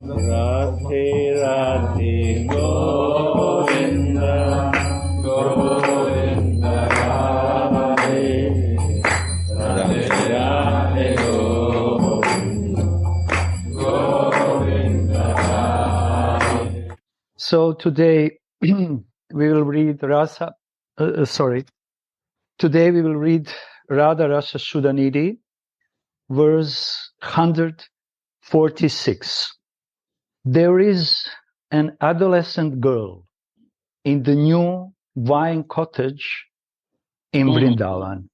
Radhe Radhe Govinda Govinda Radhe Radhe Radhe Govinda Govinda Radhe. So today we will read Rasa. Today we will read Radha Rasa Sudhanidhi, verse 146. There is an adolescent girl in the new vine cottage in Vrindavan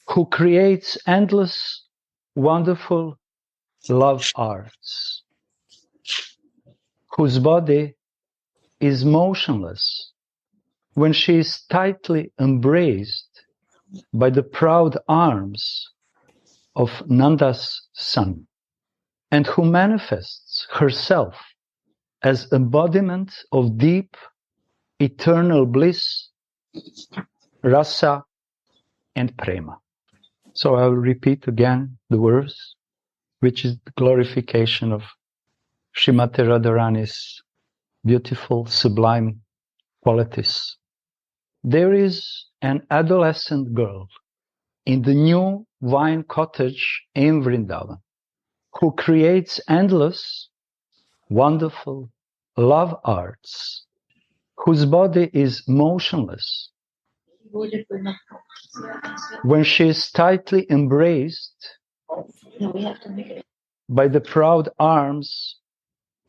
who creates endless, wonderful love arts, whose body is motionless when she is tightly embraced by the proud arms of Nanda's son, and who manifests herself as embodiment of deep, eternal bliss, Rasa, and Prema. So I will repeat again the verse, which is the glorification of Srimati Radharani's beautiful, sublime qualities. There is an adolescent girl in the new vine cottage in Vrindavan who creates endless, wonderful love arts, whose body is motionless when she is tightly embraced by the proud arms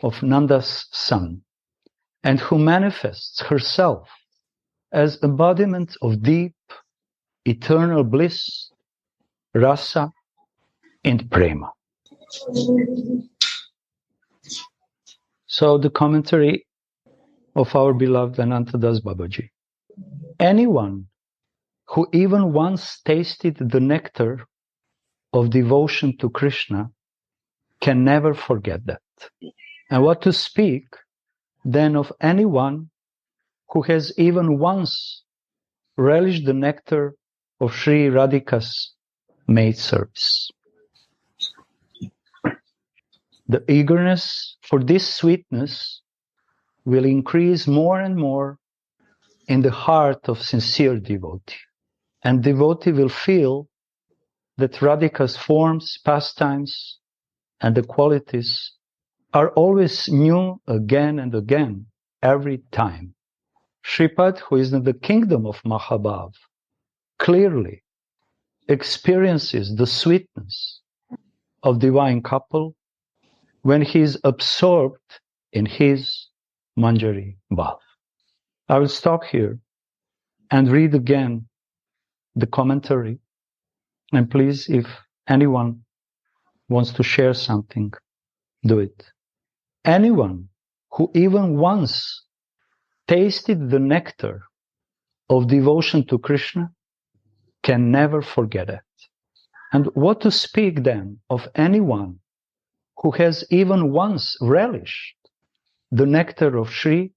of Nanda's son, and who manifests herself as embodiment of deep, eternal bliss, Rasa, and Prema. So the commentary of our beloved Anantadas Babaji. Anyone who even once tasted the nectar of devotion to Krishna can never forget that. And what to speak then of anyone who has even once relished the nectar of Sri Radhika's maid service. The eagerness for this sweetness will increase more and more in the heart of sincere devotee. And devotee will feel that Radhika's forms, pastimes, and the qualities are always new again and again, every time. Shripad, who is in the kingdom of Mahabhav, clearly experiences the sweetness of divine couple when he is absorbed in his Manjari Bhav. I will stop here and read again the commentary. And please, if anyone wants to share something, do it. Anyone who even once tasted the nectar of devotion to Krishna can never forget it. And what to speak then of anyone who has even once relished the nectar of Sri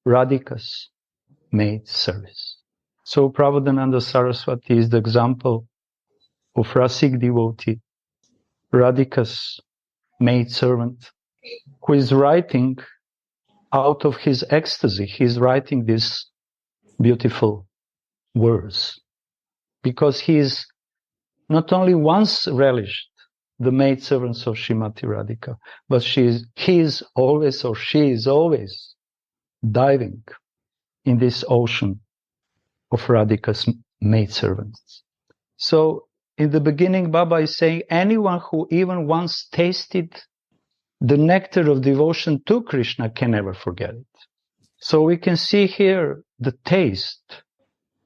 Radhika's maid service. So Prabodhananda Saraswati is the example of Rasik devotee, Radhika's maid servant, who is writing out of his ecstasy. He's writing this beautiful verse because he is not only once relished the maid servants of Srimati Radhika, but he is always diving in this ocean of Radhika's maid servants. So in the beginning, Baba is saying anyone who even once tasted the nectar of devotion to Krishna can never forget it. So we can see here the taste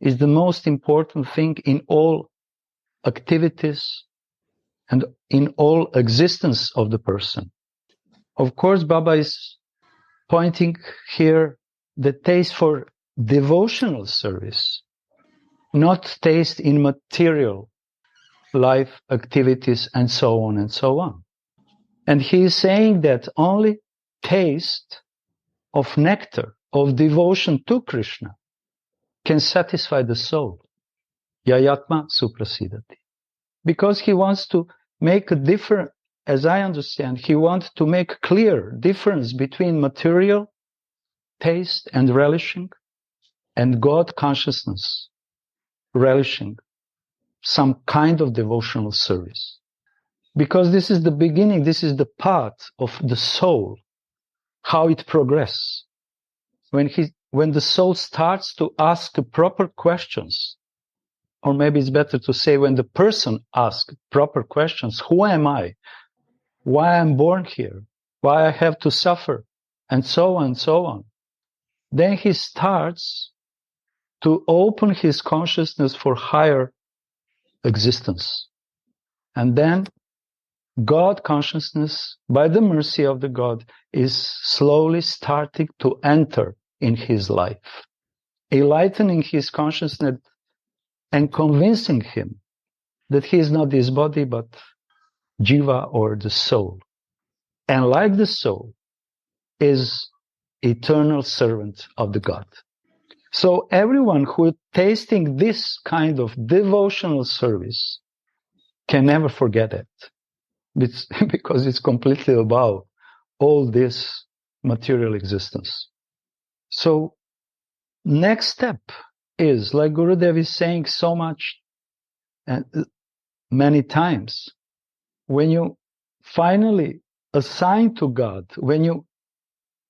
is the most important thing in all activities and in all existence of the person. Of course, Baba is pointing here the taste for devotional service, not taste in material life activities and so on and so on. And he is saying that only taste of nectar, of devotion to Krishna can satisfy the soul. Yayatma suprasidati. Because he wants to make a as I understand, he wants to make clear difference between material taste and relishing and God consciousness, relishing some kind of devotional service. Because this is the beginning, this is the path of the soul, how it progresses. When the soul starts to ask the proper questions, or maybe it's better to say when the person asks proper questions, who am I? Why I'm born here? Why I have to suffer? And so on and so on. Then he starts to open his consciousness for higher existence. And then God consciousness, by the mercy of the God, is slowly starting to enter in his life, enlightening his consciousness and convincing him that he is not this body, but jiva, or the soul. And like the soul, is eternal servant of the God. So everyone who is tasting this kind of devotional service can never forget it. It's because it's completely above all this material existence. So next step is, like Gurudev is saying so much and many times, when you finally assign to God, when you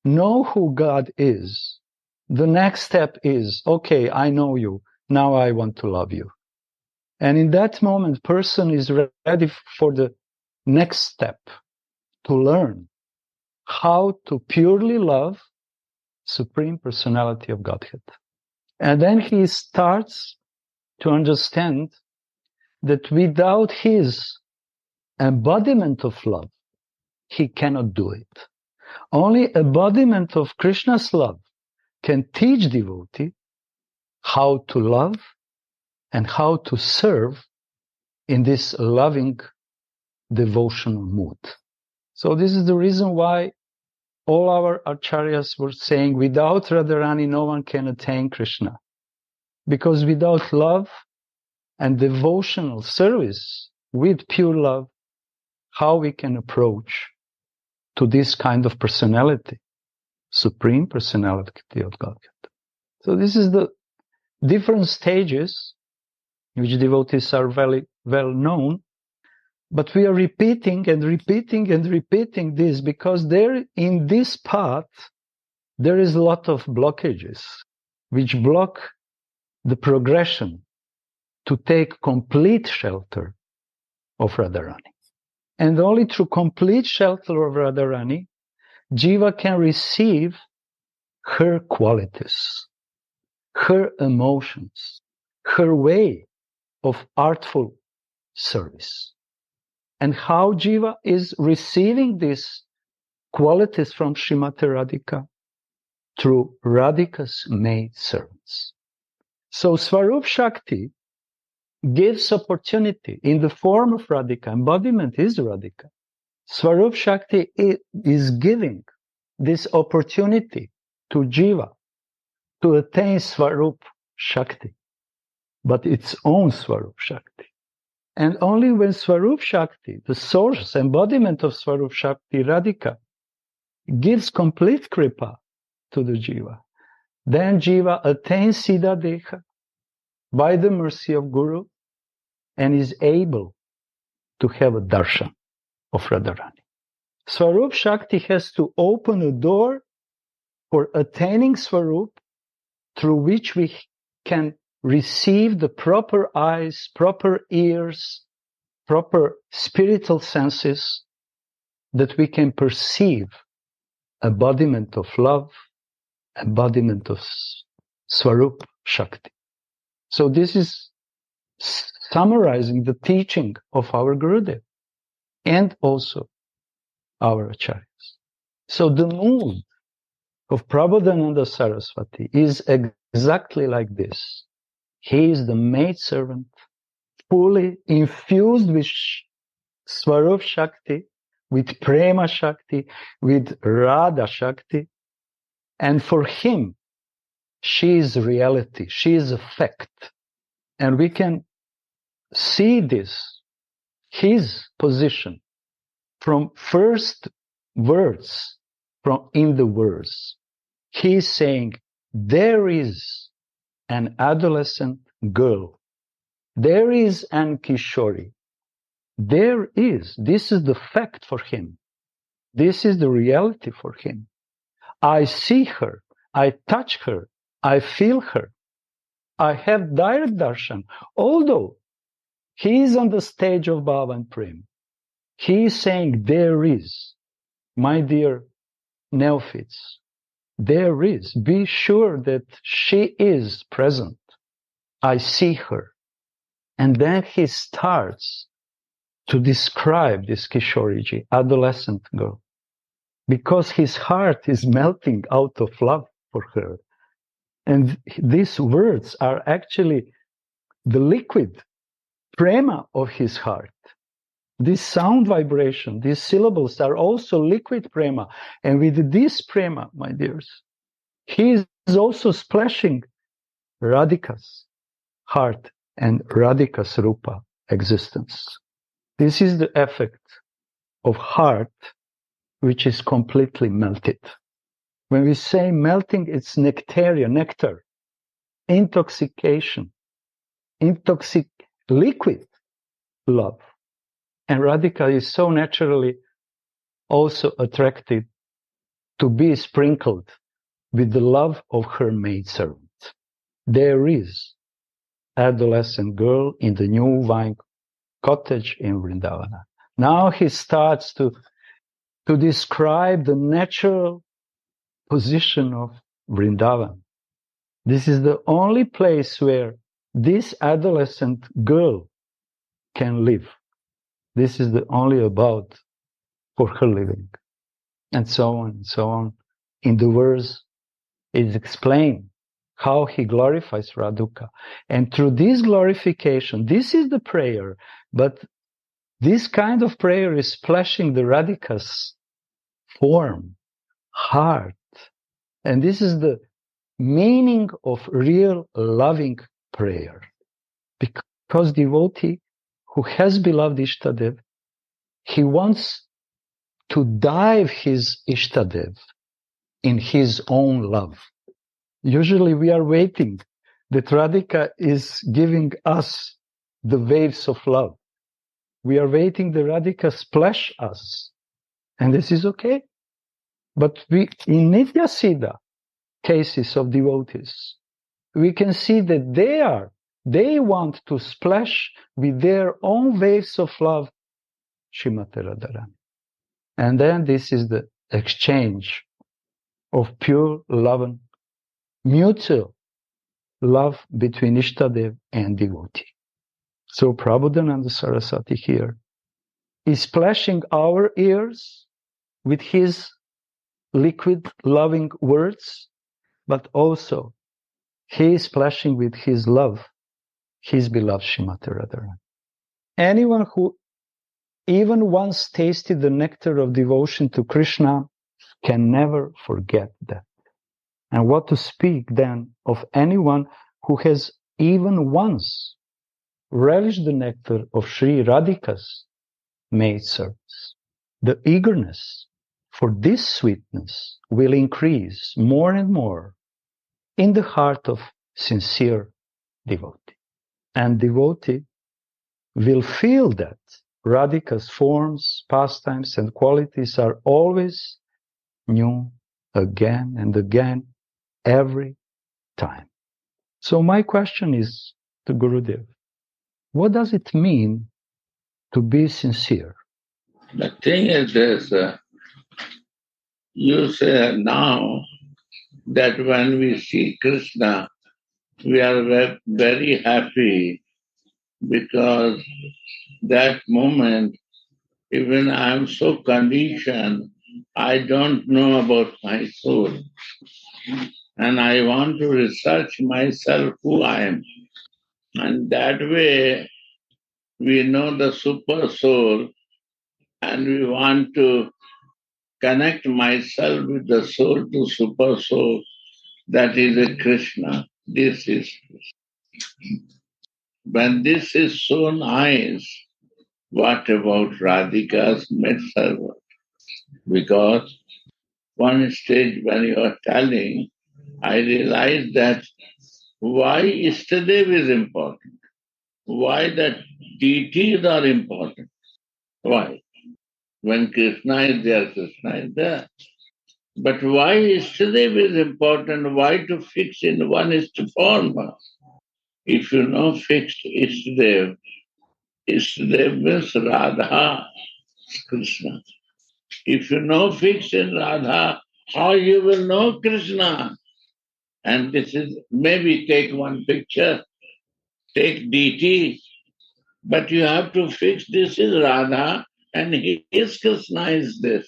know who God is, the next step is, okay, I know you, now I want to love you. And in that moment, person is ready for the next step, to learn how to purely love Supreme Personality of Godhead. And then he starts to understand that without his embodiment of love, he cannot do it. Only embodiment of Krishna's love can teach devotee how to love and how to serve in this loving devotional mood. So this is the reason why all our acharyas were saying, without Radharani, no one can attain Krishna. Because without love and devotional service with pure love, how we can approach to this kind of personality, Supreme Personality of Godhead. So this is the different stages which devotees are very well known. But we are repeating and repeating and repeating this because there, in this path, there is a lot of blockages which block the progression to take complete shelter of Radharani. And only through complete shelter of Radharani, Jiva can receive her qualities, her emotions, her way of artful service. And how Jiva is receiving these qualities from Srimati Radhika? Through Radhika's maid servants. So Swarup Shakti gives opportunity in the form of Radhika. Embodiment is Radhika. Swarup Shakti is giving this opportunity to Jiva to attain Swarup Shakti, but its own Swarup Shakti. And only when Swarup Shakti, the source, embodiment of Swarup Shakti, Radhika, gives complete kripa to the Jiva, then Jiva attains Siddha Deha by the mercy of Guru and is able to have a darshan of Radharani. Swarup Shakti has to open a door for attaining Swarup, through which we can receive the proper eyes, proper ears, proper spiritual senses, that we can perceive embodiment of love, embodiment of Swarup Shakti. So this is summarizing the teaching of our Gurudev and also our acharyas. So the mood of Prabodhananda Saraswati is exactly like this. He is the maidservant, fully infused with Swarup Shakti, with Prema Shakti, with Radha Shakti. And for him, she is reality, she is a fact. And we can see this, his position from first words from in the verse, he is saying, there is an adolescent girl. There is an Kishori. There is. This is the fact for him. This is the reality for him. I see her. I touch her. I feel her. I have direct darshan. Although he is on the stage of Bhava and Prem, he is saying, there is, my dear neophytes, there is. Be sure that she is present. I see her. And then he starts to describe this Kishoriji, adolescent girl, because his heart is melting out of love for her. And these words are actually the liquid prema of his heart. This sound vibration, these syllables are also liquid prema. And with this prema, my dears, he is also splashing Radhika's heart and Radhika's rupa existence. This is the effect of heart which is completely melted. When we say melting, it's nectar, intoxication, liquid love. And Radhika is so naturally also attracted to be sprinkled with the love of her maidservant. There is adolescent girl in the new vine cottage in Vrindavana. Now he starts to describe the natural position of Vrindavan. This is the only place where this adolescent girl can live. This is the only abode for her living. And so on and so on. In the verse, it is explained how he glorifies Radhuka. And through this glorification, this is the prayer, but this kind of prayer is splashing the Radhika's form, heart. And this is the meaning of real loving prayer. Because devotee who has beloved Ishtadev, he wants to dive his Ishtadev in his own love. Usually we are waiting that Radhika is giving us the waves of love. We are waiting that Radhika splash us. And this is okay. But we, in Nitya Siddha cases of devotees, we can see that they want to splash with their own waves of love Srimati Radharani. And then this is the exchange of pure love and mutual love between Ishtadev and devotee. So Prabodhananda Saraswati here is splashing our ears with his liquid loving words, but also he is splashing with his love, his beloved Srimati Radharani. Anyone who even once tasted the nectar of devotion to Krishna can never forget that. And what to speak then of anyone who has even once relished the nectar of Sri Radhika's maidservants? The eagerness for this sweetness will increase more and more in the heart of sincere devotee. And devotee will feel that Radhika's forms, pastimes, and qualities are always new again and again, every time. So my question is to Gurudev, what does it mean to be sincere? The thing is this, you say now that when we see Krishna, we are very happy because that moment, even I am so conditioned, I don't know about my soul. And I want to research myself who I am. And that way, we know the super soul and we want to connect myself with the soul to super soul. That is a Krishna. This is when this is so nice, what about Radhika's maidservant? Because one stage when you are telling, I realized that why Istadev is important, why that deities are important. Why? When Krishna is there, Krishna is there. But why Istadev is important? Why to fix in one form? If you know fixed Istadev, Istadev means Radha, Krishna. If you know fixed in Radha, how you will know Krishna? And this is, maybe take one picture, take DT, but you have to fix this is Radha and his Krishna is this.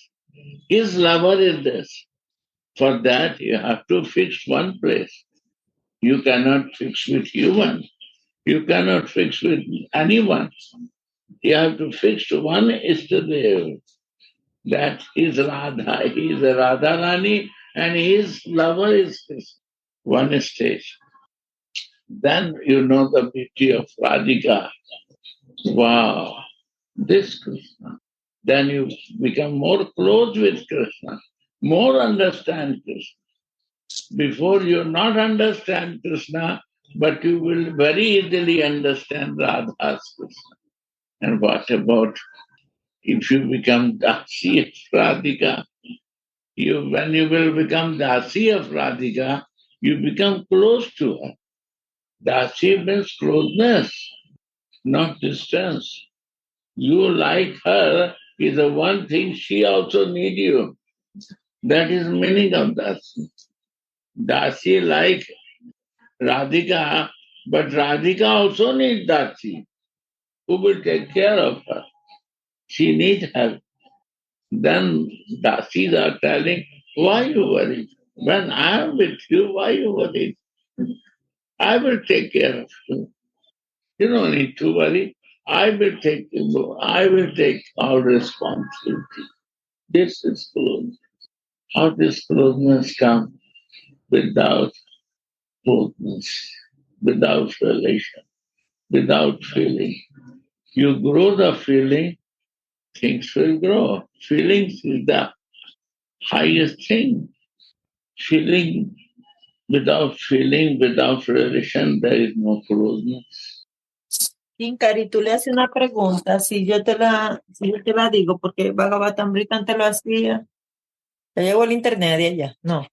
His lover is this. For that, you have to fix one place. You cannot fix with human. You cannot fix with anyone. You have to fix one Istadev. That is Radha. He is a Radha Rani and his lover is this. One stage. Then you know the beauty of Radhika. Wow, this Krishna. Then you become more close with Krishna, more understand Krishna. Before you not understand Krishna, but you will very easily understand Radha's Krishna. And what about if you become Dasi of Radhika? When you will become Dasi of Radhika, you become close to her. Dasi means closeness, not distance. You like her is the one thing she also need you. That is meaning of Dasi. Dasi like Radhika, but Radhika also needs Dasi, who will take care of her. She needs help. Then Dasis are telling, why you worried? When I am with you, why you worried? I will take care of you. You don't need to worry. I will take all responsibility. This is closeness. How this closeness comes without closeness, without relation, without feeling. You grow the feeling, things will grow. Feelings is the highest thing. Feeling, without relation, there is no closeness. Kinkari, tú le haces una pregunta, si yo te la digo, porque Bhagavatamrita te lo hacía. ¿Te llegó el internet de allá? No.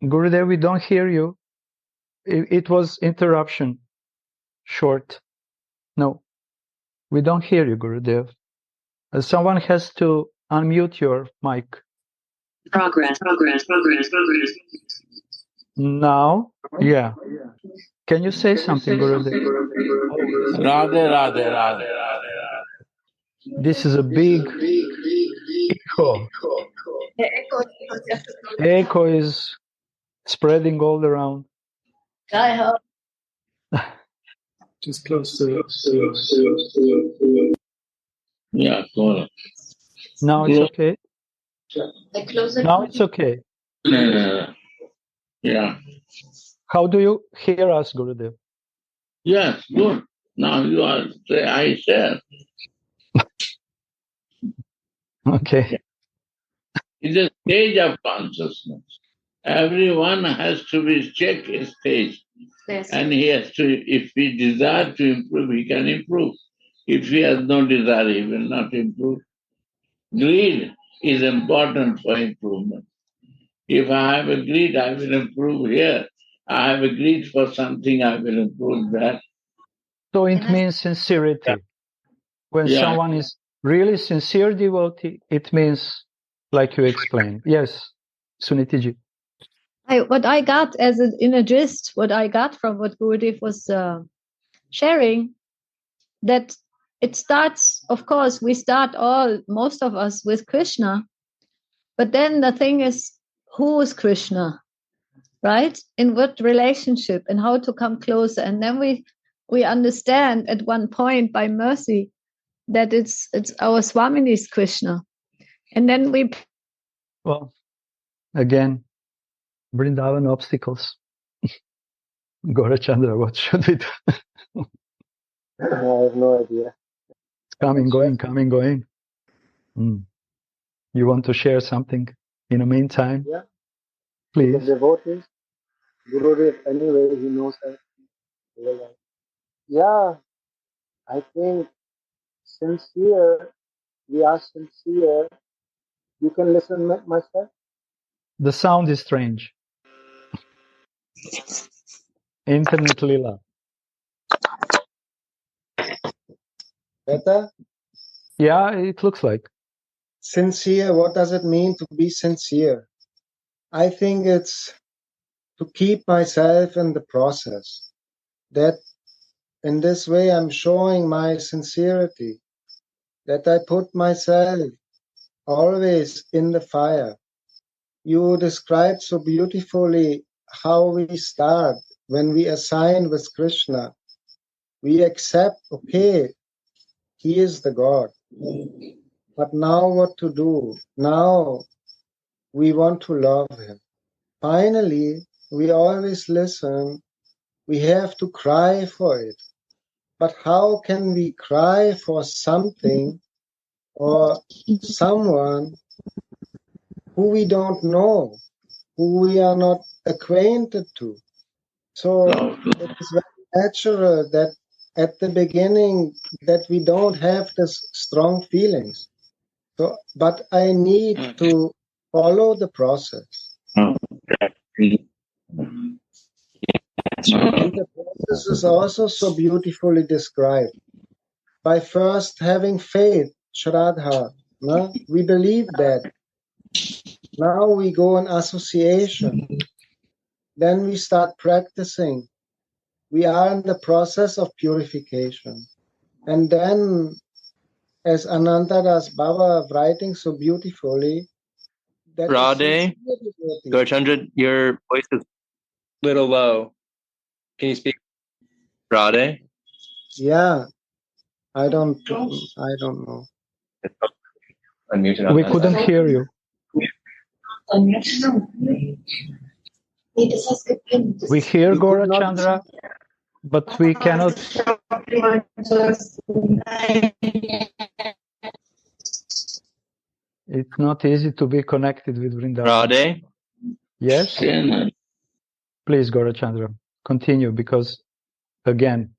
Gurudev, we don't hear you. It was interruption. Short. No, we don't hear you, Gurudev. Someone has to unmute your mic. Progress. Now? Yeah. Can you say something, Gurudev? Radha. This is a big echo. Echo is spreading all around. Just close to Yeah, go on. Now it's okay? Now it's okay. Yeah. How do you hear us, Gurudev? Yes, good. Now you are, I said. Okay. It's a stage of consciousness. Everyone has to be check his stage. Yes. And he has to, if he desires to improve, he can improve. If he has no desire, he will not improve. Greed is important for improvement. If I have a greed, I will improve here. I have a greed for something, I will improve that. So it means sincerity. When someone is really sincere devotee, it means like you explained. Yes, Sunitiji. What I got in a gist, what I got from what Gurudev was sharing, that it starts, of course, most of us with Krishna, but then the thing is, who is Krishna, right? In what relationship and how to come closer. And then we understand at one point by mercy that it's our Swamini's Krishna. And then Well, again, Vrindavan obstacles. Gaurachandra, what should we do? I have no idea. Coming, going. You want to share something in the meantime? Yeah. Please. The devotees, Gurudev, anyway, he knows everything. Yeah, I think sincere, we are sincere. You can listen, myself? The sound is strange. Internet Lila. Better? Yeah, it looks like. Sincere, what does it mean to be sincere? I think it's to keep myself in the process. That in this way I'm showing my sincerity. That I put myself always in the fire. You described so beautifully how we start when we assign with Krishna. We accept, okay, he is the God. But now what to do? Now we want to love him. Finally, we always listen. We have to cry for it. But how can we cry for something or someone who we don't know, who we are not acquainted to? So it is very natural that at the beginning that we don't have this strong feelings. So, but I need to follow the process. And the process is also so beautifully described. By first having faith, Shraddha, no? We believe that. Now we go in association. Then we start practicing. We are in the process of purification. And then, as Anantadas Baba writing so beautifully, that Radha, Gaurchandra, your voice is a little low. Can you speak? Radha? Yeah, I don't know. Unmuted on We that couldn't side. hear you. We hear We could not. Gaurachandra, but we cannot. It's not easy to be connected with Vrindavan. Radha? Yes? Please, Gaurachandra, continue because, again,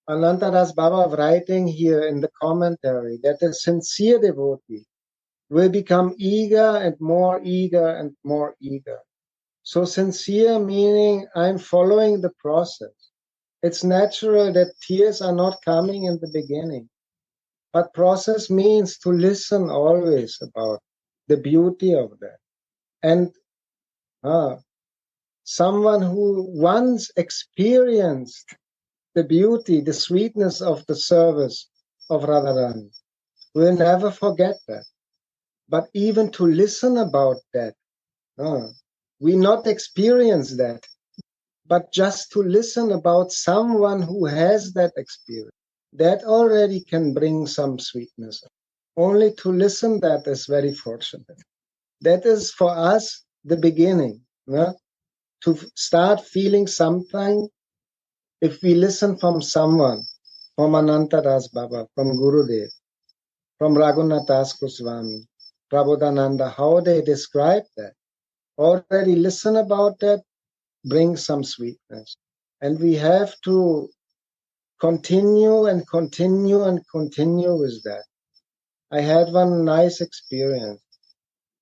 Anantadas Baba writing here in the commentary that a sincere devotee will become eager and more eager and more eager. So sincere meaning I'm following the process. It's natural that tears are not coming in the beginning. But process means to listen always about the beauty of that. And someone who once experienced the beauty, the sweetness of the service of Radharani will never forget that. But even to listen about that, we not experience that, but just to listen about someone who has that experience, that already can bring some sweetness. Only to listen that is very fortunate. That is for us the beginning, to start feeling something if we listen from someone, from Anantadas Baba, from Gurudev, from Raghunath Das Goswami, Prabodhananda, how they describe that. Already listen about that, bring some sweetness. And we have to continue and continue and continue with that. I had one nice experience.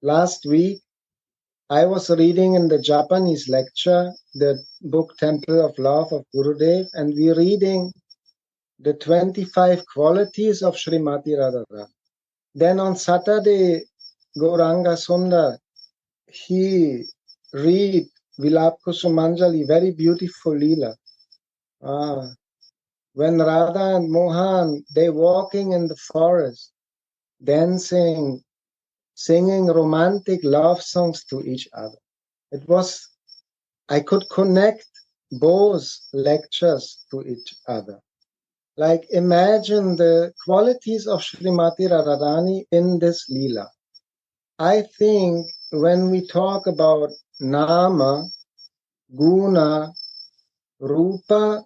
Last week, I was reading in the Japanese lecture the book Temple of Love of Gurudev, and we're reading the 25 qualities of Srimati Radharani. Then on Saturday, Gauranga Sundar, he read Vilap Kusumanjali, very beautiful Leela. When Radha and Mohan, they walking in the forest, dancing, singing romantic love songs to each other. I could connect both lectures to each other. Like imagine the qualities of Srimati Radharani in this Leela. I think when we talk about Nama, Guna, Rupa,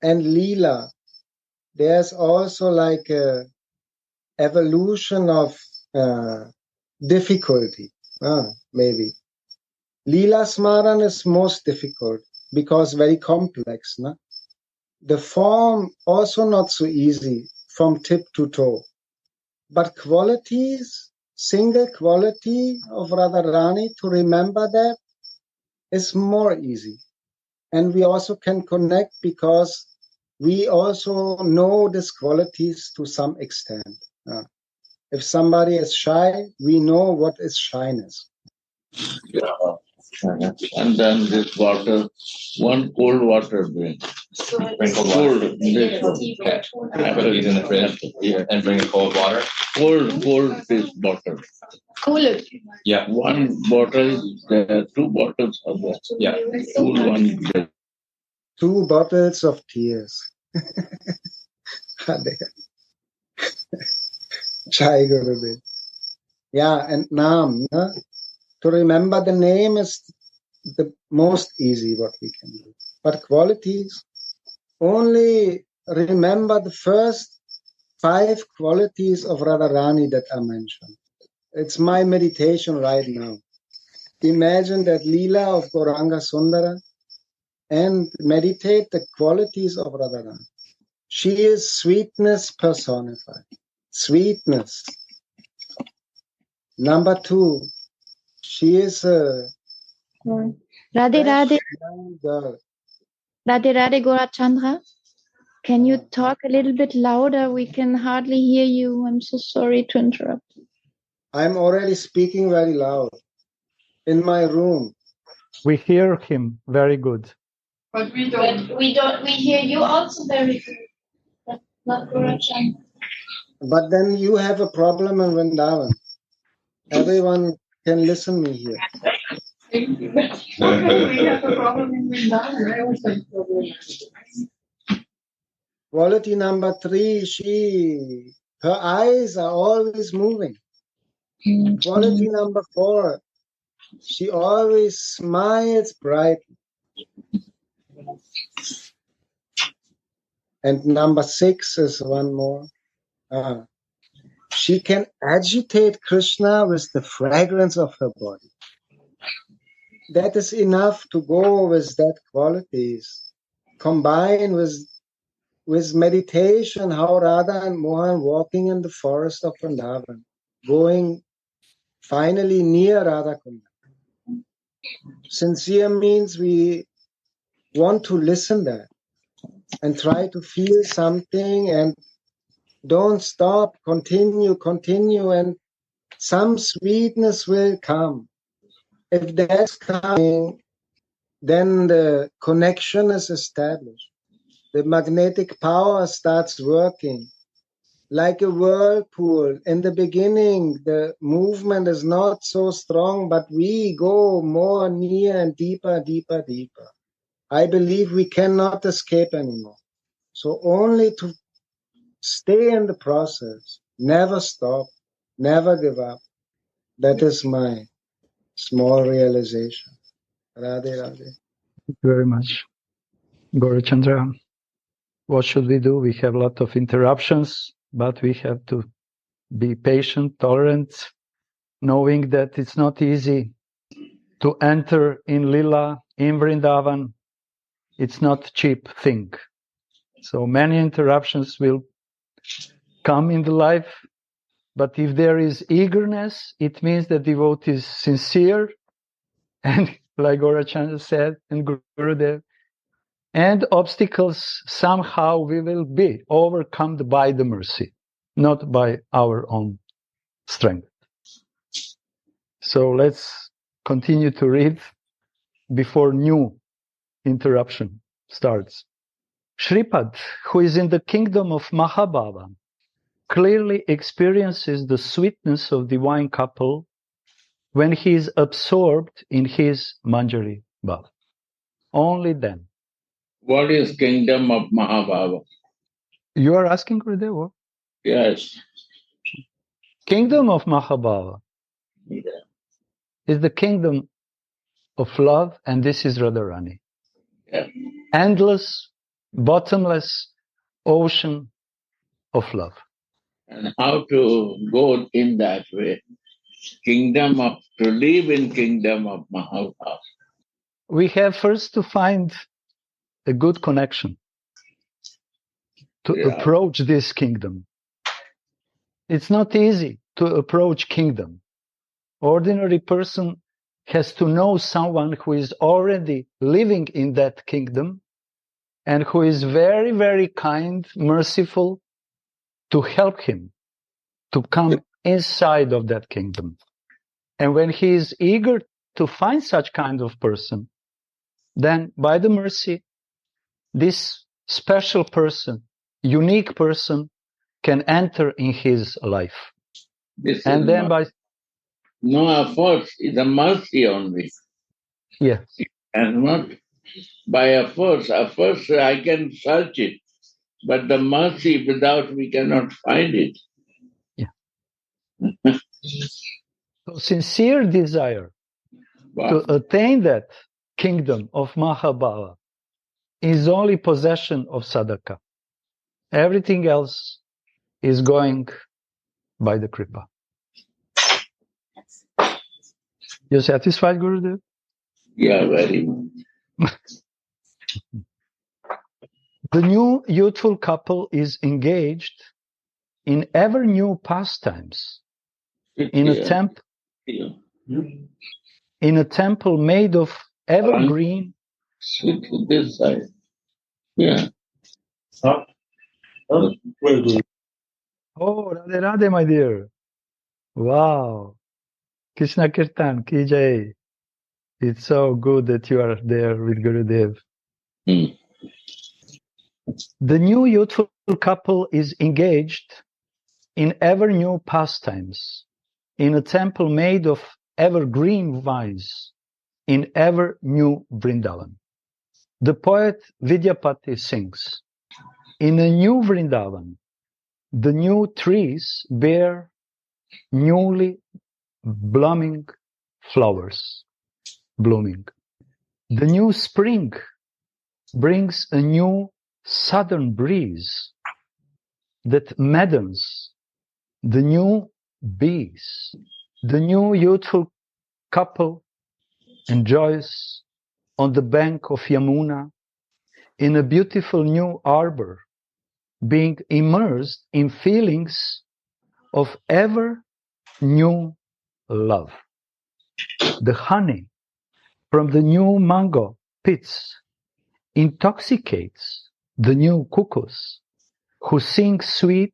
and Leela, there's also like a evolution of difficulty, maybe. Leela Smaran is most difficult because very complex. No? The form also not so easy from tip to toe. But qualities, single quality of Radharani, to remember that is more easy. And we also can connect because we also know these qualities to some extent. If somebody is shy, we know what is shyness. Yeah. And then this water, one cold water drink. Bring cold water. Cold, this one. Okay. I put these in the fridge and bring a cold water. Cold this bottle. Cool. Yeah. One bottle, there are two bottles of that. Yeah. Cool one. 2 bottles of tears. Jai Gurudev. Yeah, and Naam. To remember the name is the most easy what we can do. But qualities, only remember the first 5 qualities of Radharani that are mentioned. It's my meditation right now. Imagine that Leela of Gauranga Sundara and meditate the qualities of Radharani. She is sweetness personified. Sweetness. Number 2, she is a Radhe fresh Radhe, young girl. Radhe Radhe Gorachandra. Can you talk a little bit louder? We can hardly hear you. I'm so sorry to interrupt. I'm already speaking very loud in my room. We hear him very good. But we hear you also very good. But not Gorachandra. But then you have a problem in Vrindavan. Everyone can listen me here. We have a problem in Vrindavan. I also have a problem. Quality number 3, her eyes are always moving. Quality number 4, she always smiles brightly. And number 6 is one more. She can agitate Krishna with the fragrance of her body. That is enough to go with that qualities. Combined with meditation, how Radha and Mohan walking in the forest of Vrindavan, going finally near Radha Kunda. Sincere means we want to listen there and try to feel something and don't stop, continue, and some sweetness will come. If that's coming, then the connection is established. The magnetic power starts working like a whirlpool. In the beginning, the movement is not so strong, but we go more near and deeper. I believe we cannot escape anymore. So only to stay in the process, never stop, never give up. That is my small realization. Radhe, Radhe. Thank you very much. Gaurachandra, what should we do? We have a lot of interruptions, but we have to be patient, tolerant, knowing that it's not easy to enter in Lila, in Vrindavan. It's not a cheap thing. So many interruptions will come in the life, but if there is eagerness, it means the devotee is sincere, and like Gaurachandra said, and Gurudev, and obstacles somehow we will be overcome by the mercy, not by our own strength. So let's continue to read before new interruption starts. Shripad, who is in the kingdom of Mahabhava, clearly experiences the sweetness of divine couple when he is absorbed in his Manjari Bhav. Only then. What is kingdom of Mahabhava? You are asking, Gurudev? Yes. Kingdom of Mahabhava is the kingdom of love, and this is Radharani. Yeah. Endless, bottomless ocean of love. And how to go in that way? To live in kingdom of Mahabharata. We have first to find a good connection to approach this kingdom. It's not easy to approach kingdom. Ordinary person has to know someone who is already living in that kingdom and who is very, very kind, merciful, to help him to come inside of that kingdom. And when he is eager to find such kind of person, then by the mercy, this special person, unique person, can enter in his life. And then by no efforts, it's a mercy only. Yes. And not by efforts. Efforts, I can search it. But the mercy, without we cannot find it. Yeah. So sincere desire to attain that kingdom of Mahabhava is only possession of sadhaka. Everything else is going by the kripa. You satisfied, Gurudev? Yeah, very much. The new youthful couple is engaged in ever new pastimes in a temple made of evergreen. Sit to this side. Yeah. Oh, Radhe Radhe, my dear. Wow. Krishna Kirtan, Ki Jai. It's so good that you are there with Gurudev. The new youthful couple is engaged in ever new pastimes in a temple made of evergreen vines in ever new Vrindavan. The poet Vidyapati sings, in a new Vrindavan, the new trees bear newly blooming flowers, blooming. The new spring brings a new southern breeze that maddens the new bees. The new youthful couple enjoys on the bank of Yamuna in a beautiful new arbor, being immersed in feelings of ever new love. The honey from the new mango pits intoxicates the new cuckoos who sing sweet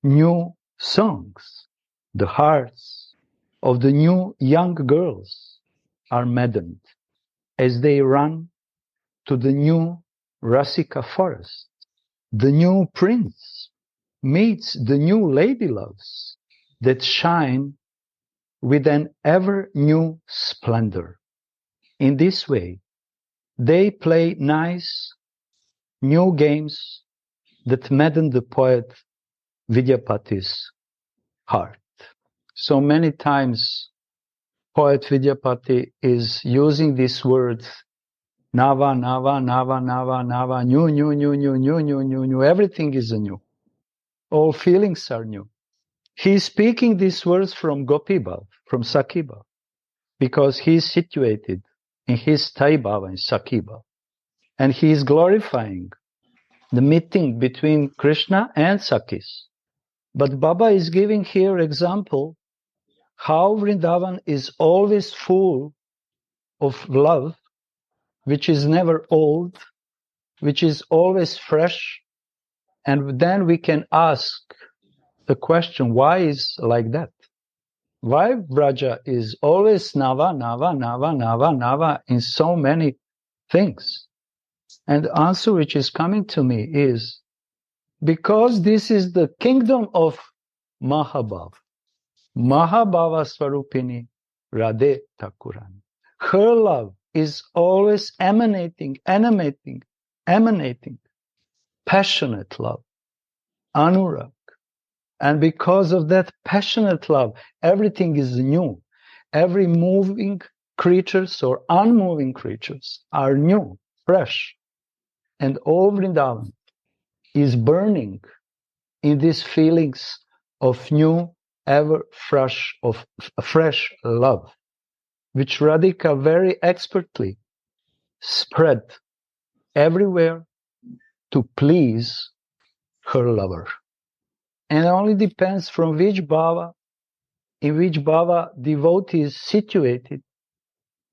new songs. The hearts of the new young girls are maddened as they run to the new Rasika forest. The new prince meets the new lady loves that shine with an ever new splendor. In this way, they play nice new games that madden the poet Vidyapati's heart. So many times, poet Vidyapati is using these words, Nava, Nava, Nava, Nava, Nava, new, new, new, new, new, new, new, new. Everything is new. All feelings are new. He is speaking these words from Gopi-bhav, from Sakhi-bhav, because he is situated in his Thai-bhava, in Sakhi-bhav. And he is glorifying the meeting between Krishna and Sakhis. But Baba is giving here example how Vrindavan is always full of love, which is never old, which is always fresh. And then we can ask the question, why is like that? Why Vraja is always Nava, Nava, Nava, Nava, Nava in so many things? And the answer which is coming to me is because this is the kingdom of Mahabhav. Mahabhava Swarupini Radhe Thakurani. Her love is always emanating, passionate love, anurag. And because of that passionate love, everything is new. Every moving creatures or unmoving creatures are new, fresh. And all Vrindavan is burning in these feelings of new, ever fresh love, which Radhika very expertly spread everywhere to please her lover. And it only depends from which bhava, in which bhava devotee is situated,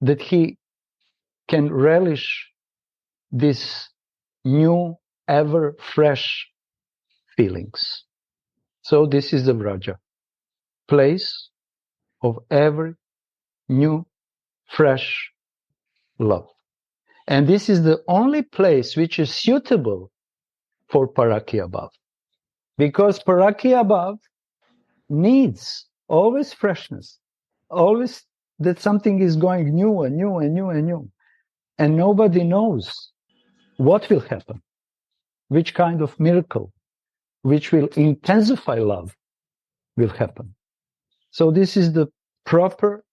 that he can relish this new, ever fresh feelings. So this is the Vraja, place of every new, fresh love. And this is the only place which is suitable for Parakya Bhav. Because Parakya Bhav needs always freshness, always that something is going new and new and new and new. And nobody knows what will happen, which kind of miracle, which will intensify love will happen. So this is the proper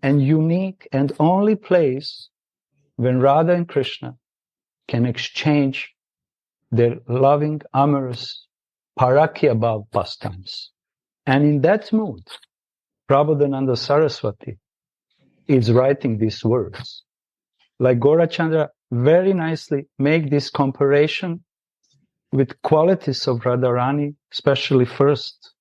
and unique and only place when Radha and Krishna can exchange their loving, amorous, Parakya Bhav pastimes. And in that mood, Prabodhananda Saraswati is writing these words. Like Gaurachandra very nicely make this comparison with qualities of Radharani, especially first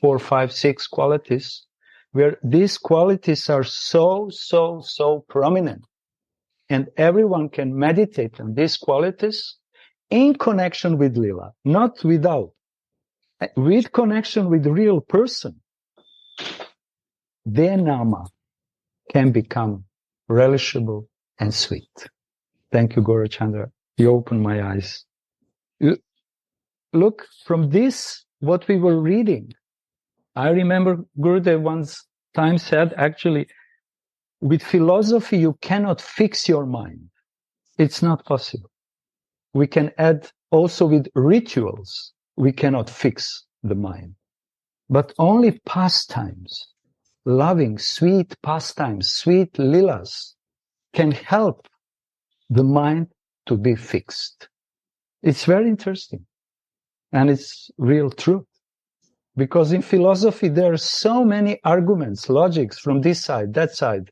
4, 5, 6 qualities, where these qualities are so prominent. And everyone can meditate on these qualities in connection with Lila, not without. With connection with the real person, their nama can become relishable and sweet. Thank you, Gaurachandra. You opened my eyes. Look, from this, what we were reading, I remember Gurudev once time said, actually, with philosophy, you cannot fix your mind. It's not possible. We can add also with rituals, we cannot fix the mind. But only pastimes, loving, sweet pastimes, sweet lilas, can help the mind to be fixed. It's very interesting. And it's real truth. Because in philosophy, there are so many arguments, logics from this side, that side,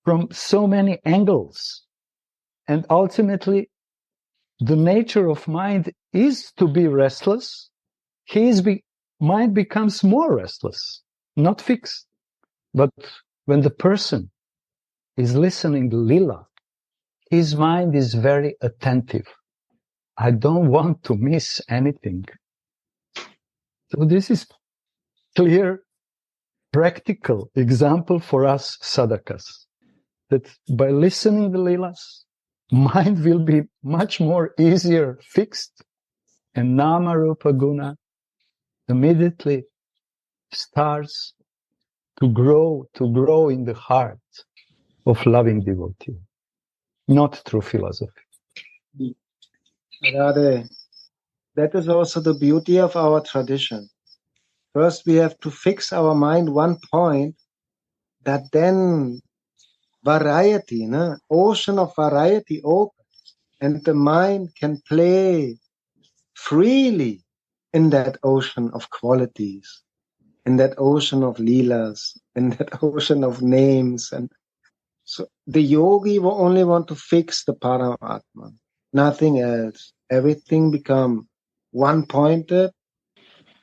from so many angles. And ultimately, the nature of mind is to be restless. Mind becomes more restless, not fixed. But when the person is listening to Lila, his mind is very attentive. I don't want to miss anything. So this is clear, practical example for us sadhakas, that by listening to Lilas, mind will be much more easier fixed, and Nama Rupa Guna immediately starts to grow in the heart of loving devotee, not through philosophy. Radha, that is also the beauty of our tradition. First, we have to fix our mind one point, that then variety, ocean of variety opens, and the mind can play freely in that ocean of qualities, in that ocean of leelas, in that ocean of names. And so the yogi will only want to fix the Paramatma, nothing else. Everything become one-pointed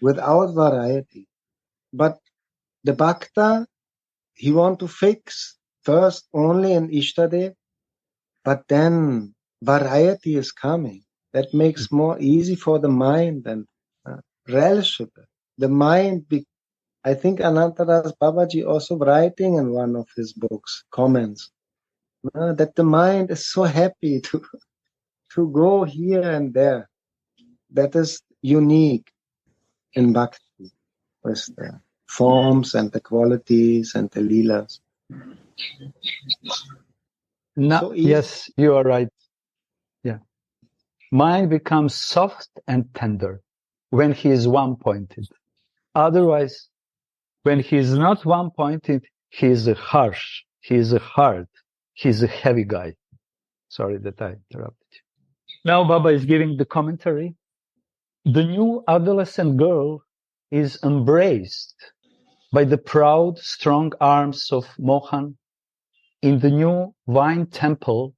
without variety. But the bhakta, he want to fix first only in Ishtadev, but then variety is coming. That makes more easy for the mind and relishable. The mind, I think Anantadas Babaji also writing in one of his books, comments, that the mind is so happy to go here and there. That is unique in bhakti, with the forms and the qualities and the leelas. No, yes, you are right. Yeah. Mind becomes soft and tender when he is one-pointed. Otherwise, when he is not one-pointed, he is a harsh, he is a hard, he is a heavy guy. Sorry that I interrupted you. Now Baba is giving the commentary The new adolescent girl is embraced by the proud, strong arms of Mohan in the new vine temple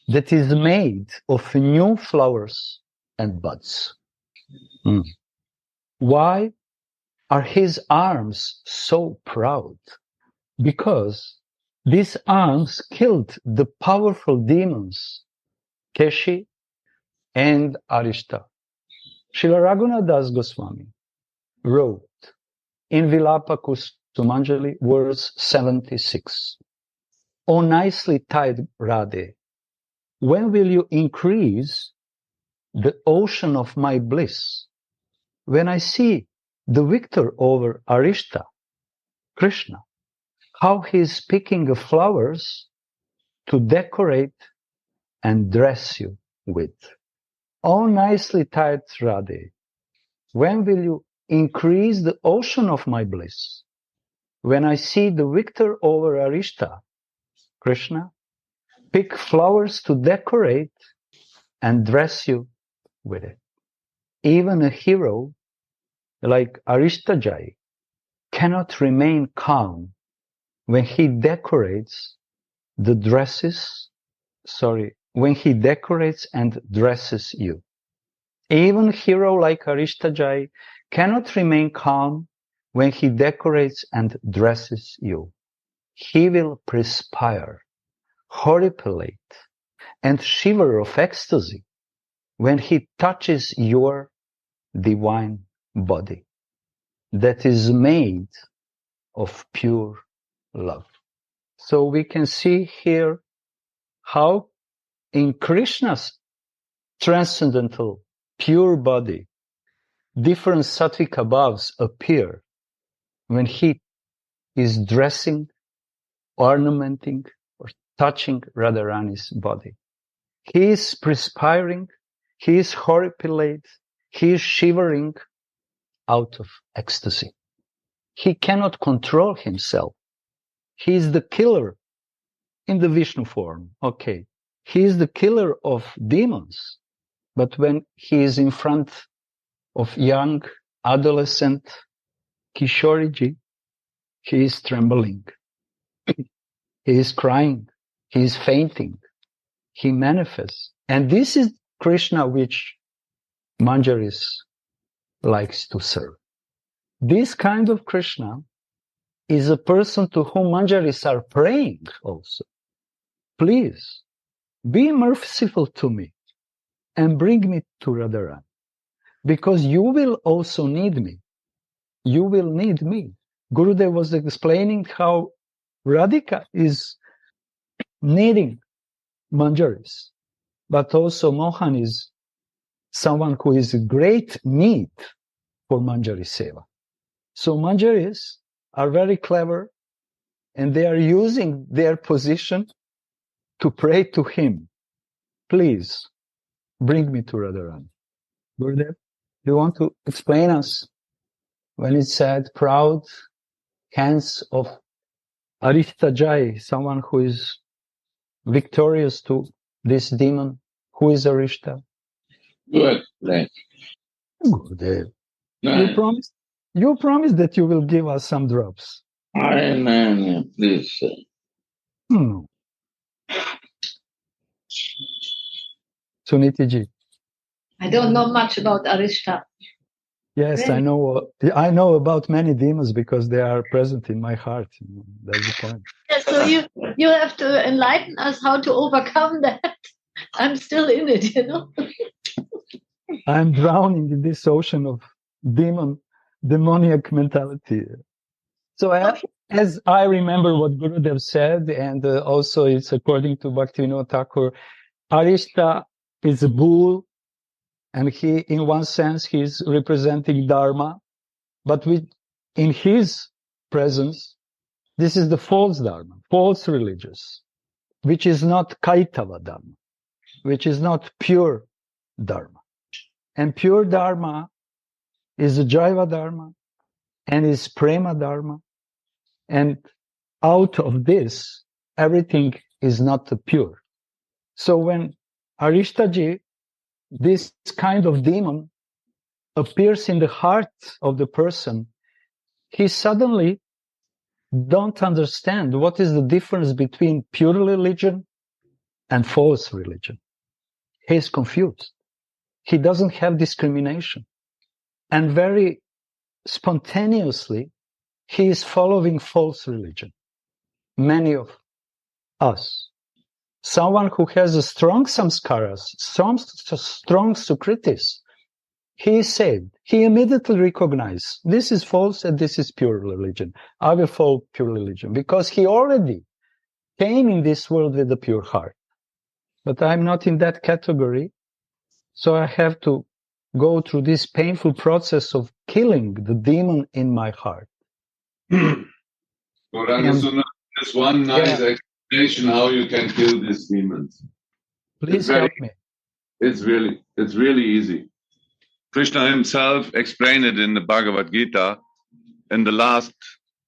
that is made of new flowers and buds. Why are his arms so proud? Because these arms killed the powerful demons, Keshi and Arishta. Srila Raghunath Das Goswami wrote in Vilapa Kusumanjali, verse 76, O nicely tied Radhe, when will you increase the ocean of my bliss? When I see the victor over Arishta, Krishna, how he is picking flowers to decorate and dress you with. Oh, nicely tied Radhe, when will you increase the ocean of my bliss? When I see the victor over Arishta, Krishna, pick flowers to decorate and dress you with it. Even a hero like Arishtajai cannot remain calm when he decorates when he decorates and dresses you. Even a hero like Arishtajai cannot remain calm when he decorates and dresses you. He will perspire, horripilate, and shiver of ecstasy when he touches your divine body that is made of pure love. So we can see here how in Krishna's transcendental pure body, different sattvic abhavas appear when he is dressing, ornamenting, or touching Radharani's body. He is perspiring, he is horripilate, he is shivering out of ecstasy. He cannot control himself. He is the killer in the Vishnu form. Okay. He is the killer of demons. But when he is in front of young adolescent Kishoriji, he is trembling. He is crying. He is fainting. He manifests. And this is Krishna which Manjaris likes to serve. This kind of Krishna is a person to whom Manjaris are praying also. Please, be merciful to me and bring me to Radharani, because you will also need me. You will need me. Gurudev was explaining how Radhika is needing Manjaris, but also Mohan is someone who is in great need for Manjari Seva. So Manjaris are very clever, and they are using their position to pray to him. Please, bring me to Radharani. Gurudev, do you want to explain us when it said proud hands of Arishtajai, someone who is victorious to this demon? Who is Arishta? Good. Right. Gurudev, No, you promised that you will give us some drops. no, please. Suniti ji. I don't know much about Arishta. Yes, Really? I know about many demons because they are present in my heart. That's the point. Yes, so you have to enlighten us how to overcome that. I'm still in it, I'm drowning in this ocean of demoniac mentality. So as I remember what Gurudev said, and also it's according to Bhaktivinoda Thakur, Arishta is a bull, and he, in one sense, he's representing Dharma, but in his presence, this is the false Dharma, false religious, which is not Kaitava Dharma, which is not pure Dharma. And pure Dharma is a Jaiva Dharma and is Prema Dharma. And out of this, everything is not pure. So when Arishtaji, this kind of demon, appears in the heart of the person, he suddenly don't understand what is the difference between pure religion and false religion. He is confused. He doesn't have discrimination. And very spontaneously, he is following false religion. Many of us. Someone who has a strong samskaras, strong sukritis, he is saved. He immediately recognizes this is false and this is pure religion. I will follow pure religion because he already came in this world with a pure heart. But I'm not in that category, so I have to go through this painful process of killing the demon in my heart. There's one nice explanation how you can kill these demons. Please help me. It's really easy. Krishna himself explained it in the Bhagavad Gita in the last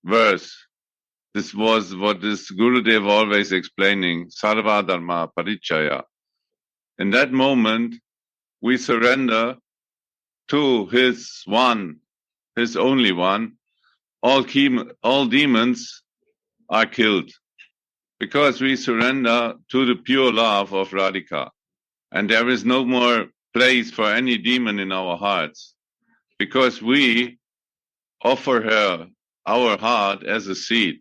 verse. This was what this Gurudev always explaining, Sarva Dharma Parichaya. In that moment, we surrender to his one, his only one. All demons are killed because we surrender to the pure love of Radhika. And there is no more place for any demon in our hearts because we offer her our heart as a seed.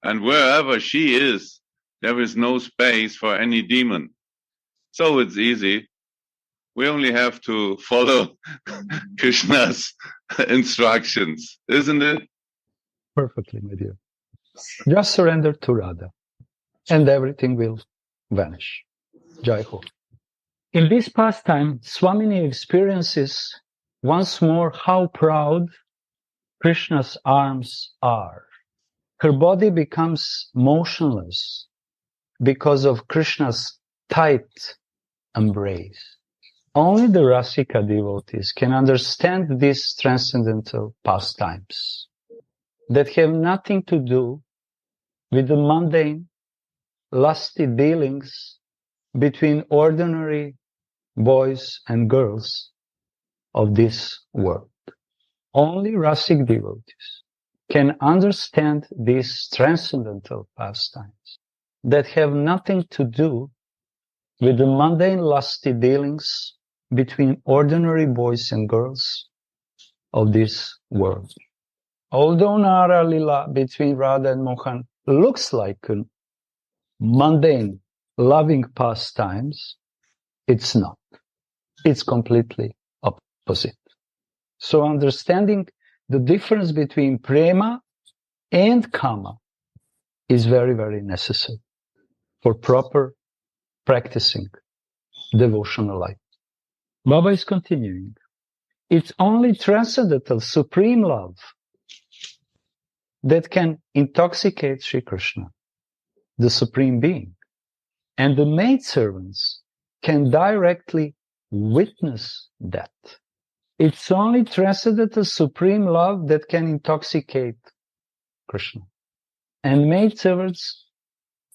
And wherever she is, there is no space for any demon. So it's easy. We only have to follow Krishna's instructions, isn't it? Perfectly, my dear. Just surrender to Radha and everything will vanish. Jai Ho. In this pastime, Swamini experiences once more how proud Krishna's arms are. Her body becomes motionless because of Krishna's tight embrace. Only the Rasika devotees can understand these transcendental pastimes that have nothing to do with the mundane, lusty dealings between ordinary boys and girls of this world. Only Rasik devotees can understand these transcendental pastimes that have nothing to do with the mundane, lusty dealings between ordinary boys and girls of this world. Although Nara Lila between Radha and Mohan looks like a mundane, loving pastimes, it's not. It's completely opposite. So understanding the difference between prema and kama is very, very necessary for proper practicing devotional life. Baba is continuing. It's only transcendental, supreme love that can intoxicate Sri Krishna, the Supreme Being. And the maidservants can directly witness that. It's only transcendental, supreme love that can intoxicate Krishna. And maidservants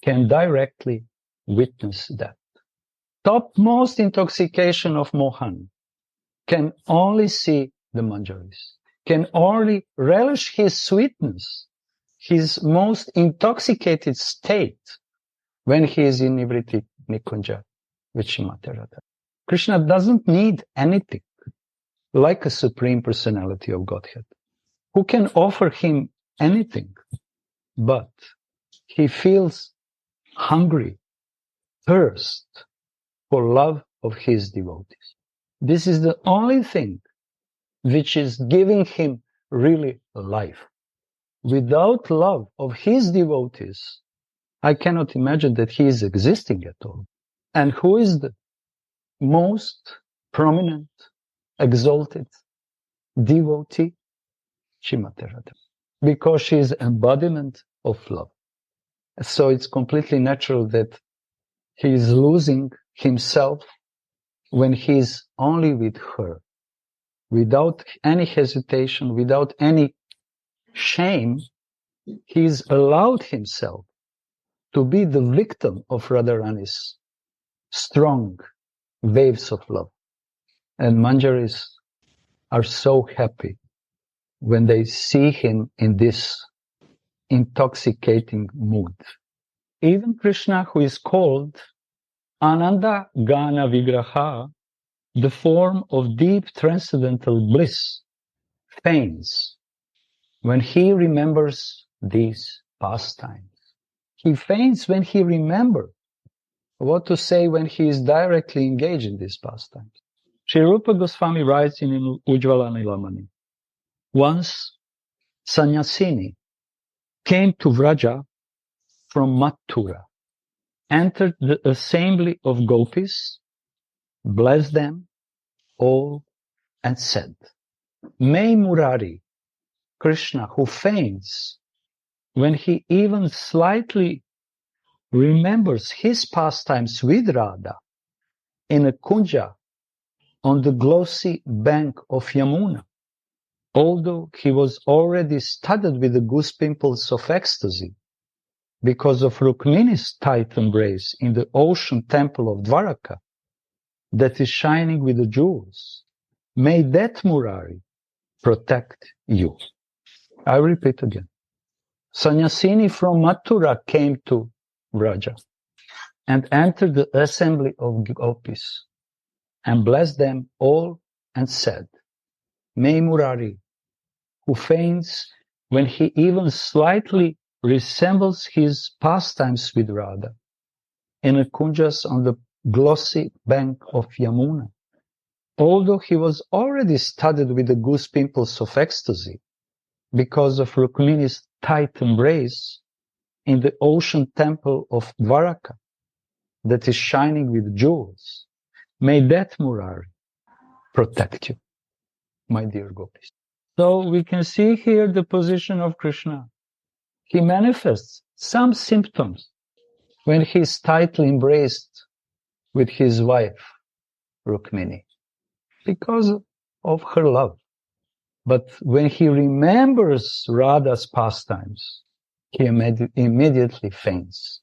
can directly witness that. Topmost intoxication of Mohan can only see the Manjaris, can only relish his sweetness, his most intoxicated state when he is in Nivriti Nikunja with Shrimati Radha. Krishna doesn't need anything like a Supreme Personality of Godhead, who can offer him anything, but he feels hungry, thirst for love of his devotees. This is the only thing which is giving him really life. Without love of his devotees, I cannot imagine that he is existing at all. And who is the most prominent, exalted devotee? Shrimati Radha. Because she is embodiment of love. So it's completely natural that he is losing himself when he is only with her, without any hesitation, without any shame. He's allowed himself to be the victim of Radharani's strong waves of love. And Manjari's are so happy when they see him in this intoxicating mood. Even Krishna, who is called Ananda Gana Vigraha, the form of deep transcendental bliss, faints when he remembers these pastimes. He faints when he remembers what to say when he is directly engaged in these pastimes. Sri Rupa Goswami writes in Ujjvala Nilamani, once Sannyasini came to Vraja from Mathura, entered the assembly of gopis, blessed them all, and said, May Murari, Krishna, who faints when he even slightly remembers his pastimes with Radha in a kunja on the glossy bank of Yamuna, although he was already studded with the goose pimples of ecstasy because of Rukmini's tight embrace in the ocean temple of Dwaraka that is shining with the jewels. May that Murari protect you. I repeat again. Sannyasini from Mathura came to Vraja and entered the assembly of gopis and blessed them all and said, May Murari, who faints when he even slightly resembles his pastimes with Radha, in a kunjas on the glossy bank of Yamuna, although he was already studded with the goose pimples of ecstasy because of Rukmini's tight embrace in the ocean temple of Dwaraka that is shining with jewels. May that Murari protect you, my dear gopis. So we can see here the position of Krishna. He manifests some symptoms when he is tightly embraced with his wife, Rukmini, because of her love. But when he remembers Radha's pastimes, he immediately faints.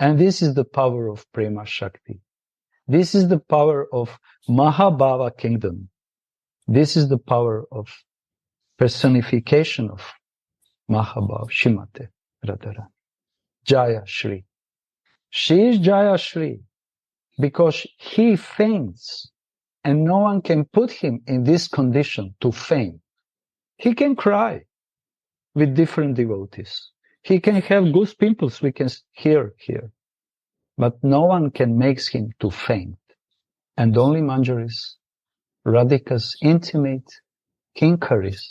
And this is the power of Prema Shakti. This is the power of Mahabhava kingdom. This is the power of personification of Mahabhava, Shrimate Radharani. Jaya Shri. She is Jaya Shri because he faints and no one can put him in this condition to faint. He can cry with different devotees. He can have goose pimples, we can hear here. But no one can make him to faint. And only Manjaris, Radhika's intimate kinkaris,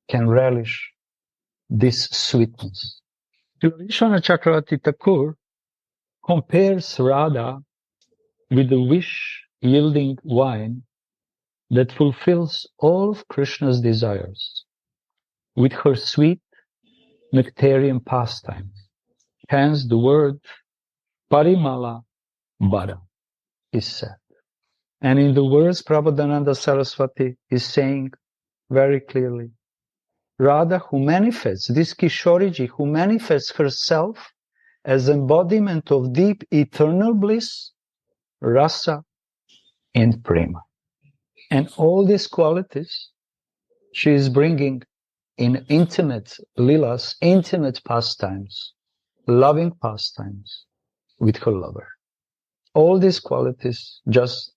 can relish this sweetness. Vishwanath Chakravarti Thakur compares Radha with the wish-yielding wine that fulfills all of Krishna's desires, with her sweet nectarian pastime. Hence the word Parimala Bara is said. And in the words Prabodhananda Saraswati is saying very clearly, Radha who manifests, this Kishoriji who manifests herself as embodiment of deep eternal bliss, Rasa and Prema. And all these qualities she is bringing in intimate lilas, intimate pastimes, loving pastimes with her lover. All these qualities just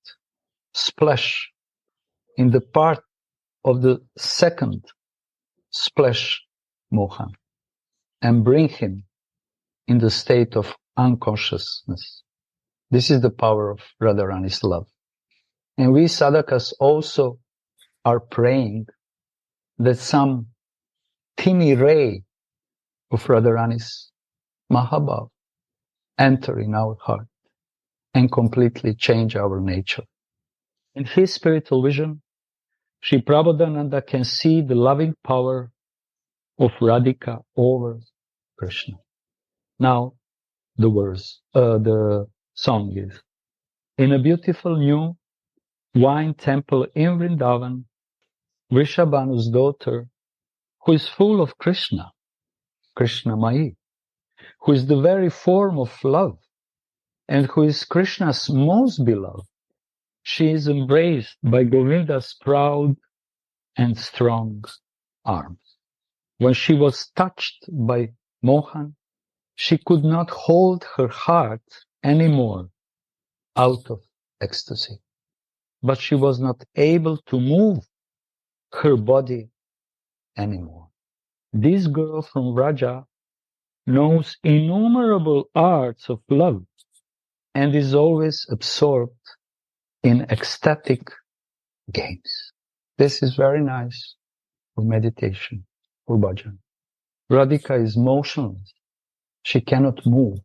splash in the part of the second splash Mohan and bring him in the state of unconsciousness. This is the power of Radharani's love. And we sadhakas also are praying that some teeny ray of Radharani's Mahabhav enter in our heart and completely change our nature. In his spiritual vision, Sri Prabodhananda can see the loving power of Radhika over Krishna. Now, the song is, in a beautiful new wine temple in Vrindavan, Vrishabhanu's daughter, who is full of Krishna, Krishnamayi, who is the very form of love, and who is Krishna's most beloved, she is embraced by Govinda's proud and strong arms. When she was touched by Mohan, she could not hold her heart anymore out of ecstasy. But she was not able to move her body anymore. This girl from Raja knows innumerable arts of love and is always absorbed in ecstatic games. This is very nice for meditation, for bhajan. Radhika is motionless. She cannot move.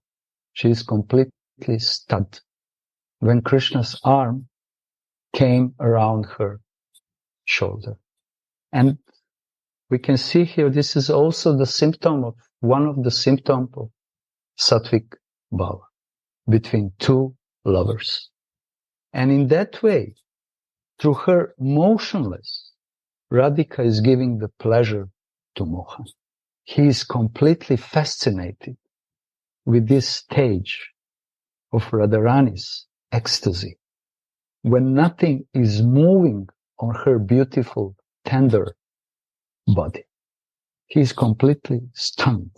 She is completely stunned. When Krishna's arm came around her shoulder. And we can see here, this is also the symptom of, one of the symptoms of sattvic bhava, between two lovers. And in that way, through her motionless, Radhika is giving the pleasure to Mohan. He is completely fascinated with this stage of Radharani's ecstasy, when nothing is moving on her beautiful, tender body. He is completely stunned.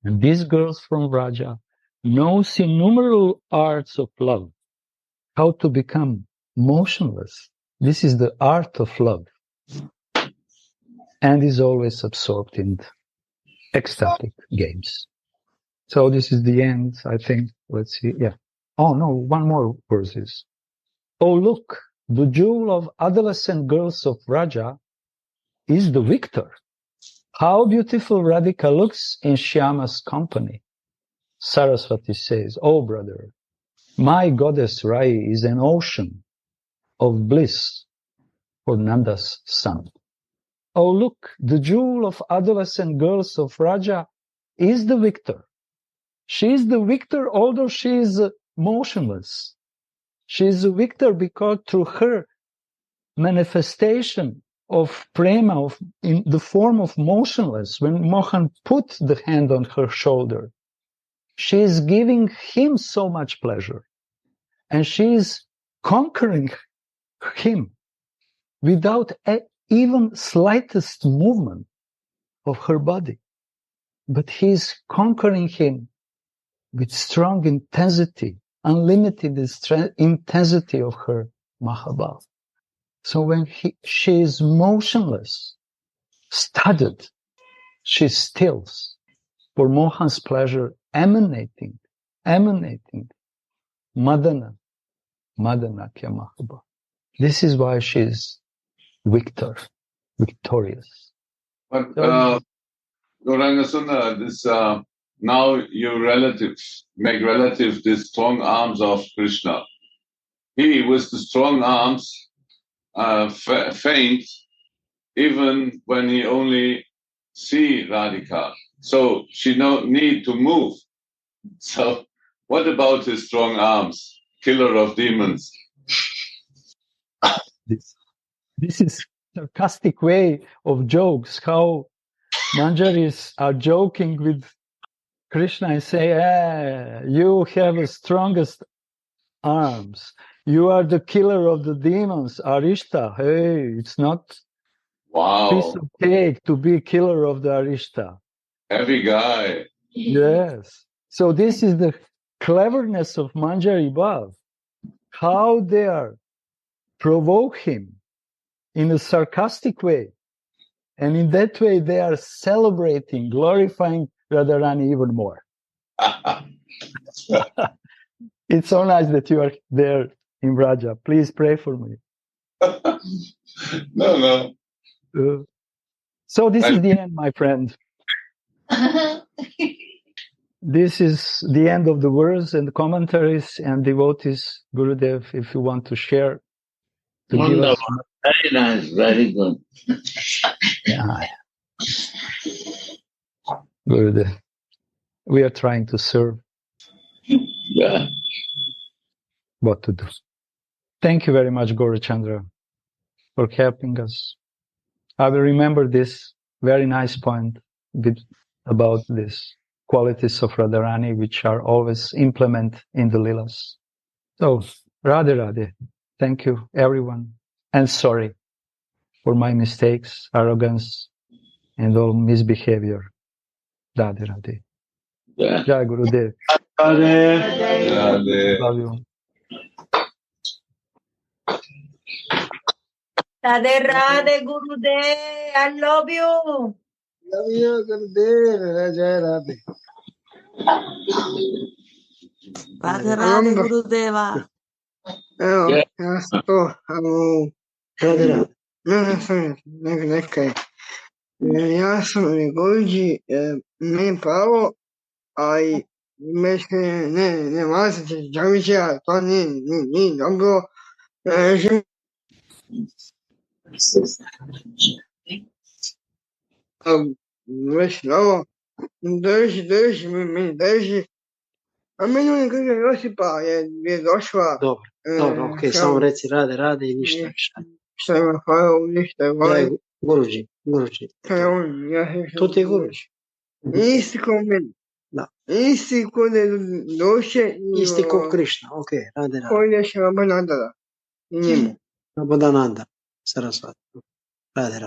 And these girls from Raja knows innumerable arts of love, how to become motionless. This is the art of love. And is always absorbed in ecstatic games. So this is the end, I think. Let's see. Yeah. Oh no, one more verses. Oh look, the jewel of adolescent girls of Raja is the victor. How beautiful Radhika looks in Shyama's company. Saraswati says, oh brother, my goddess Rai is an ocean of bliss for Nanda's son. Oh look, the jewel of adolescent girls of Raja is the victor. She is the victor although she is motionless. She is the victor because through her manifestation of prema, in the form of motionless, when Mohan put the hand on her shoulder, she is giving him so much pleasure. And she is conquering him without even slightest movement of her body. But he is conquering him with strong intensity, unlimited intensity of her Mahabhav. So when she is motionless, studied, she stills for Mohan's pleasure emanating, Madana Kya Mahabhav. This is why she is victorious. But Gauranga Sundar, this now your relatives make relative the strong arms of Krishna. He with the strong arms faint even when he only see Radhika. So she no need to move. So what about his strong arms, killer of demons? This is sarcastic way of jokes, how Manjaris are joking with Krishna and say, you have the strongest arms. You are the killer of the demons, Arishta. Hey, it's not piece of cake to be killer of the Arishta. Heavy guy. Yes. So this is the cleverness of Manjari Bhav. How they are provoke him in a sarcastic way. And in that way, they are celebrating, glorifying Radharani even more. It's so nice that you are there in Raja. Please pray for me. No. So this is the end, my friend. This is the end of the words and commentaries and devotees. Gurudev, if you want to share. Wonderful. Very nice. Very good. Yeah. Gurudev. We are trying to serve. Yeah. What to do. Thank you very much, Gaurachandra, for helping us. I will remember this very nice point about these qualities of Radharani, which are always implemented in the Leelas. So, Radhe Radhe. Thank you, everyone. And sorry. for my mistakes, arrogance, and all misbehavior. Radhe Radhe. Yeah. Jai Gurudev. Radhe. Love you. Radhe Radhe Gurudev, I love you. Love you, Gurudev. Jai Radhe. Radhe Radhe Gurudeva. Yeah. Radhe Radhe. Ja sam Guruji mi pravo, a i mislim ne mazati džamića, to nije dobro. Već ovo, drži, mi drži. A meni on kaže Josipa je došla. Dobro, okej, samo reci rade i ništa više. Šta ima hvala, ništa je volim. Guruji. To ti je Guruji. Isti ko meni. Da. Isti ko ne doše. Isti ko Krišna, okej, rade. Koji je še Rabanandara. I njemu. Rabananda, Sarasvati. Rade.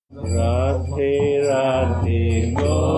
Radhe Radhe Go